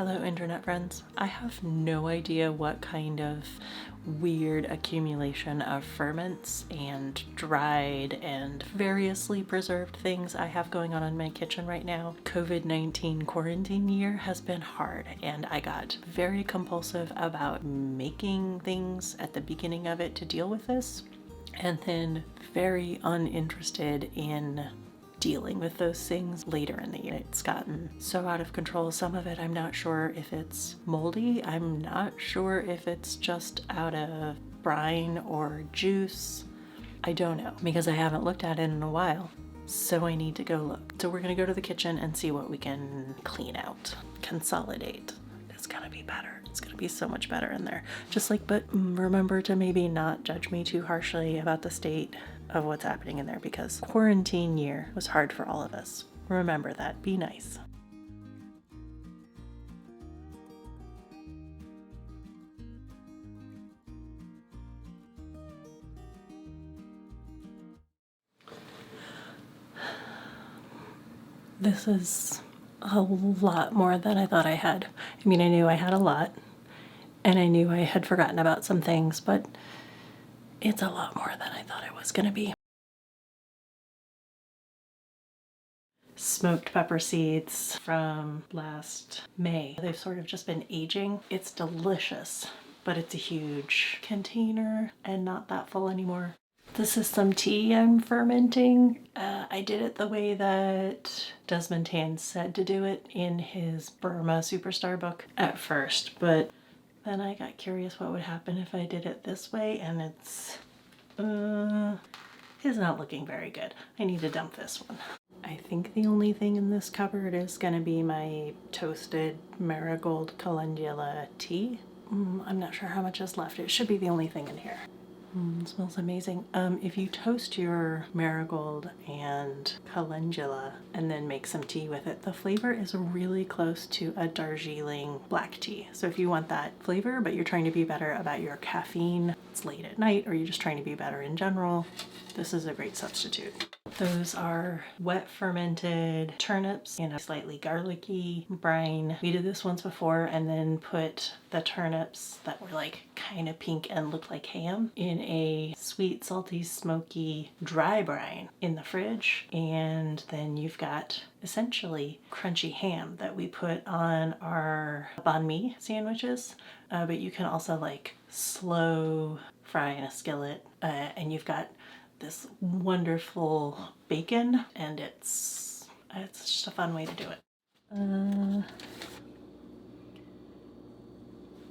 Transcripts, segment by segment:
Hello internet friends. I have no idea what kind of weird accumulation of ferments and dried and variously preserved things I have going on in my kitchen right now. COVID-19 quarantine year has been hard and I got very compulsive about making things at the beginning of it to deal with this, and then very uninterested in dealing with those things later in the year. It's gotten so out of control. Some of it I'm not sure if it's moldy. I'm not sure if it's just out of brine or juice. I don't know because I haven't looked at it in a while. So I need to go look. So we're gonna go to the kitchen and see what we can clean out. Consolidate. It's gonna be better. It's gonna be so much better in there. But remember to maybe not judge me too harshly about the state of what's happening in there because quarantine year was hard for all of us. Remember that. Be nice. This is a lot more than I thought I had. I mean, I knew I had a lot and I knew I had forgotten about some things, but it's a lot more than I thought it was gonna be. Smoked pepper seeds from last May. They've sort of just been aging. It's delicious, but it's a huge container and not that full anymore. This is some tea I'm fermenting. I did it the way that Desmond Tan said to do it in his Burma Superstar book at first, but then I got curious what would happen if I did it this way, and it's not looking very good. I need to dump this one. I think the only thing in this cupboard is gonna be my toasted Marigold Calendula tea. I'm not sure how much is left. It should be the only thing in here. It smells amazing. If you toast your marigold and calendula and then make some tea with it, the flavor is really close to a Darjeeling black tea. So if you want that flavor, but you're trying to be better about your caffeine, it's late at night, or you're just trying to be better in general, this is a great substitute. Those are wet fermented turnips in a slightly garlicky brine. We did this once before and then put the turnips that were like kind of pink and looked like ham in a sweet, salty, smoky, dry brine in the fridge. And then you've got essentially crunchy ham that we put on our banh mi sandwiches. But you can also like slow fry in a skillet and you've got this wonderful bacon, and it's just a fun way to do it.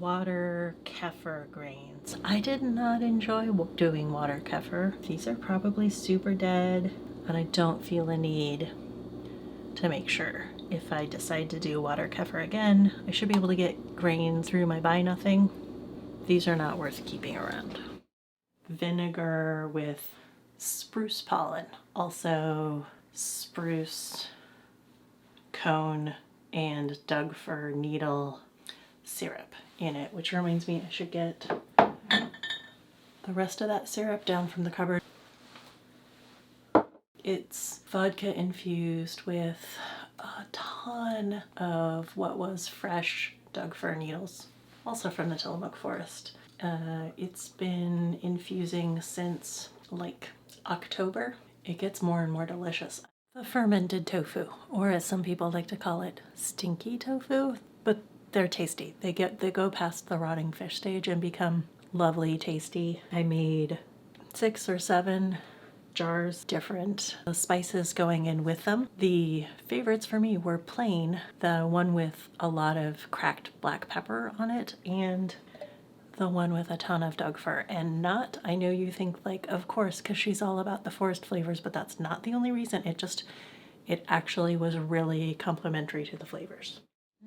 Water kefir grains. I did not enjoy doing water kefir. These are probably super dead, and I don't feel a need to make sure. If I decide to do water kefir again, I should be able to get grains through my buy nothing. These are not worth keeping around. Vinegar with spruce pollen, also spruce cone and Doug fir needle syrup in it, which reminds me I should get the rest of that syrup down from the cupboard. It's vodka infused with a ton of what was fresh Doug fir needles, also from the Tillamook forest. It's been infusing since like October. It gets more and more delicious. The fermented tofu, or as some people like to call it, stinky tofu, but they're tasty. They go past the rotting fish stage and become lovely, tasty. I made 6 or 7 jars, different spices going in with them. The favorites for me were plain, the one with a lot of cracked black pepper on it, and the one with a ton of Doug fir. And not, I know you think like, of course, because she's all about the forest flavors, but that's not the only reason. It actually was really complementary to the flavors.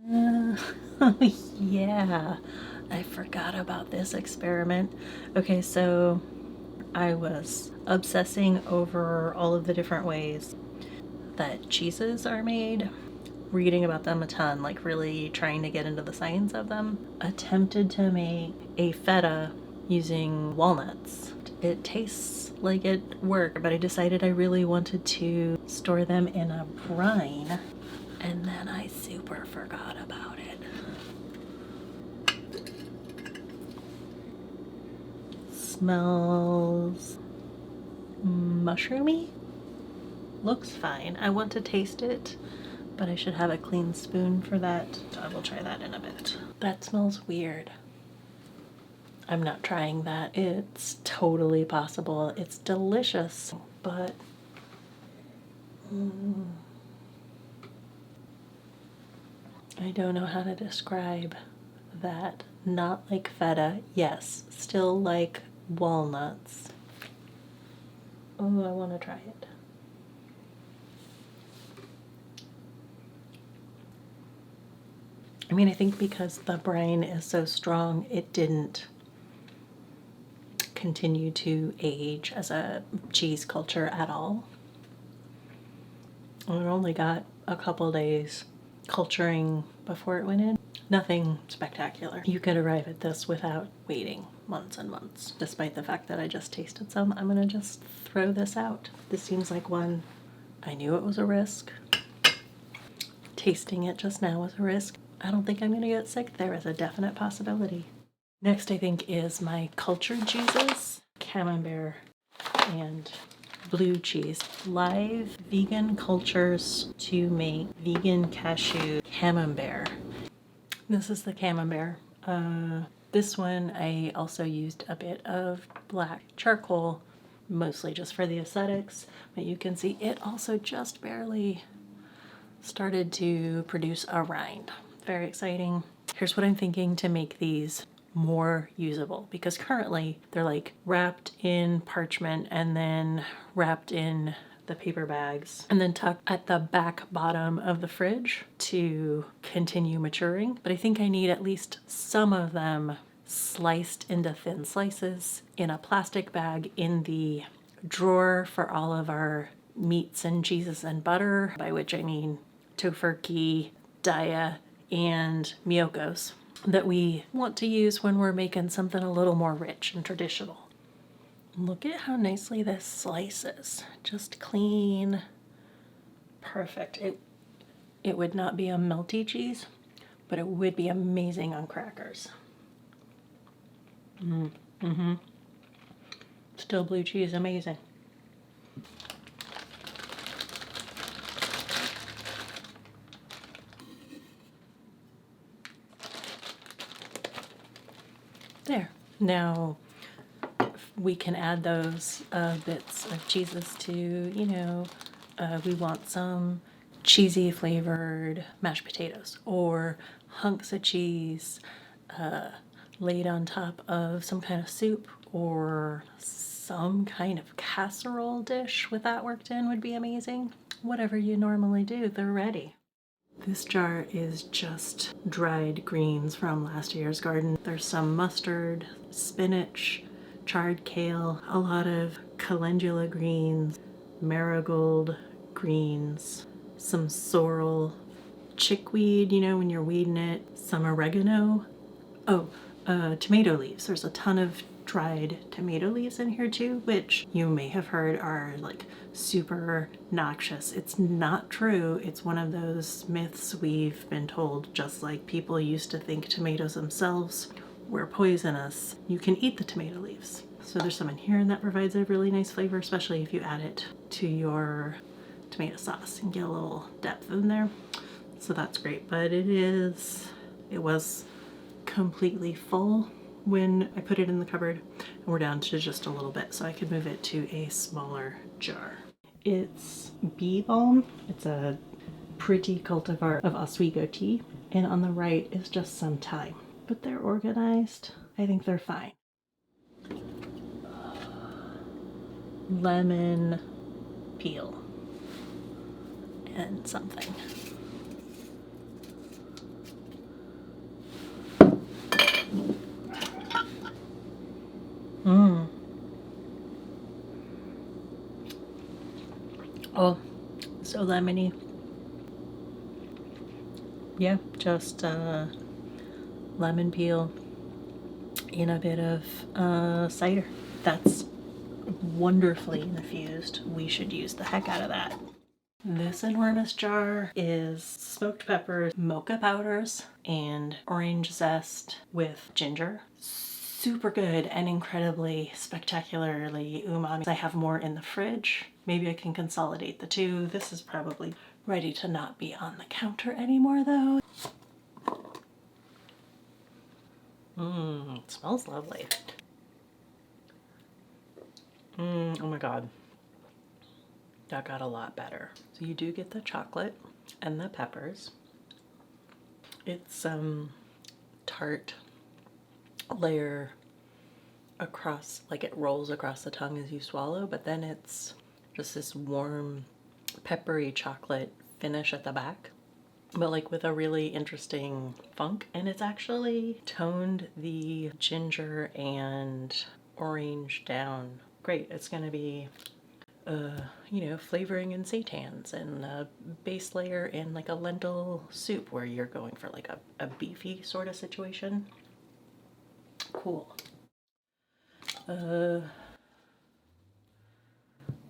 Yeah, I forgot about this experiment. Okay, so I was obsessing over all of the different ways that cheeses are made, reading about them a ton, like really trying to get into the science of them. Attempted to make a feta using walnuts. It tastes like it worked, but I decided I really wanted to store them in a brine, and then I super forgot about it. Smells mushroomy. Looks fine. I want to taste it, but I should have a clean spoon for that. So I will try that in a bit. That smells weird. I'm not trying that. It's totally possible. It's delicious, but I don't know how to describe that. Not like feta. Yes, still like walnuts. Oh, I want to try it. I mean, I think because the brine is so strong, it didn't continue to age as a cheese culture at all. It only got a couple days culturing before it went in. Nothing spectacular. You could arrive at this without waiting months and months. Despite the fact that I just tasted some, I'm gonna just throw this out. This seems like one, I knew it was a risk. Tasting it just now was a risk. I don't think I'm gonna get sick. There is a definite possibility. Next, I think, is my cultured cheeses, camembert and blue cheese. Live vegan cultures to make vegan cashew camembert. This is the camembert. This one I also used a bit of black charcoal, mostly just for the aesthetics, but you can see it also just barely started to produce a rind. Very exciting. Here's what I'm thinking to make these more usable, because currently they're like wrapped in parchment and then wrapped in the paper bags and then tucked at the back bottom of the fridge to continue maturing. But I think I need at least some of them sliced into thin slices in a plastic bag in the drawer for all of our meats and cheeses and butter, by which I mean tofurkey, daya, and myokos, that we want to use when we're making something a little more rich and traditional. Look at how nicely this slices. Just clean. Perfect. It would not be a melty cheese, but it would be amazing on crackers. Still blue cheese, amazing. There. Now we can add those bits of cheeses to, you know, we want some cheesy flavored mashed potatoes or hunks of cheese laid on top of some kind of soup, or some kind of casserole dish with that worked in would be amazing. Whatever you normally do, they're ready. This jar is just dried greens from last year's garden. There's some mustard, spinach, charred kale, a lot of calendula greens, marigold greens, some sorrel, chickweed, you know, when you're weeding it, some oregano. Oh, tomato leaves. There's a ton of dried tomato leaves in here too, which you may have heard are like super noxious. It's not true. It's one of those myths we've been told, just like people used to think tomatoes themselves were poisonous. You can eat the tomato leaves. So there's some in here, and that provides a really nice flavor, especially if you add it to your tomato sauce and get a little depth in there. So that's great, but it was completely full when I put it in the cupboard, and we're down to just a little bit, so I could move it to a smaller jar. It's bee balm. It's a pretty cultivar of Oswego tea, and on the right is just some thyme. But they're organized. I think they're fine. Lemon peel and something. Oh, so lemony. Yeah, just lemon peel in a bit of cider. That's wonderfully infused. We should use the heck out of that. This enormous jar is smoked peppers, mocha powders, and orange zest with ginger. super good and incredibly spectacularly umami. I have more in the fridge. Maybe I can consolidate the two. This is probably ready to not be on the counter anymore though. It smells lovely. Oh my God. That got a lot better. So you do get the chocolate and the peppers. It's tart layer across, like it rolls across the tongue as you swallow, but then it's just this warm peppery chocolate finish at the back, but like with a really interesting funk. And it's actually toned the ginger and orange down great. It's gonna be you know, flavoring in seitans and a base layer in like a lentil soup where you're going for like a beefy sort of situation. Cool. That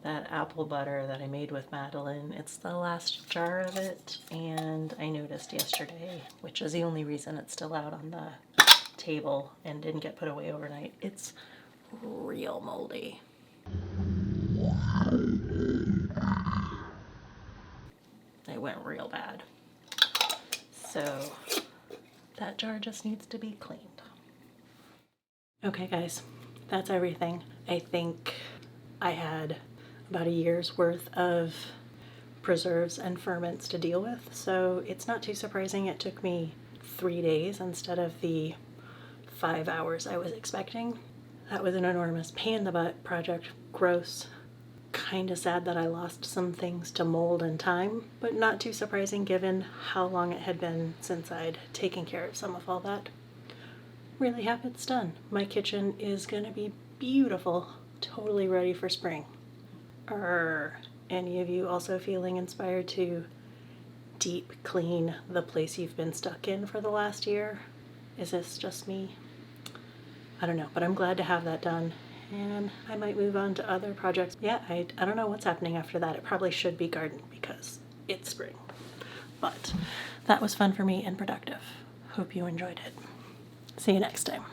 apple butter that I made with Madeline, it's the last jar of it, and I noticed yesterday, which is the only reason it's still out on the table and didn't get put away overnight, it's real moldy. It went real bad. So that jar just needs to be cleaned. Okay guys, that's everything. I think I had about a year's worth of preserves and ferments to deal with, so it's not too surprising it took me 3 days instead of the 5 hours I was expecting. That was an enormous pain in the butt project. Gross. Kind of sad that I lost some things to mold and time, but not too surprising given how long it had been since I'd taken care of some of all that. Really happy it's done. My kitchen is gonna be beautiful, totally ready for spring. Are any of you also feeling inspired to deep clean the place you've been stuck in for the last year? Is this just me? I don't know, but I'm glad to have that done. And I might move on to other projects. Yeah, I don't know what's happening after that. It probably should be garden because it's spring. But that was fun for me and productive. Hope you enjoyed it. See you next time.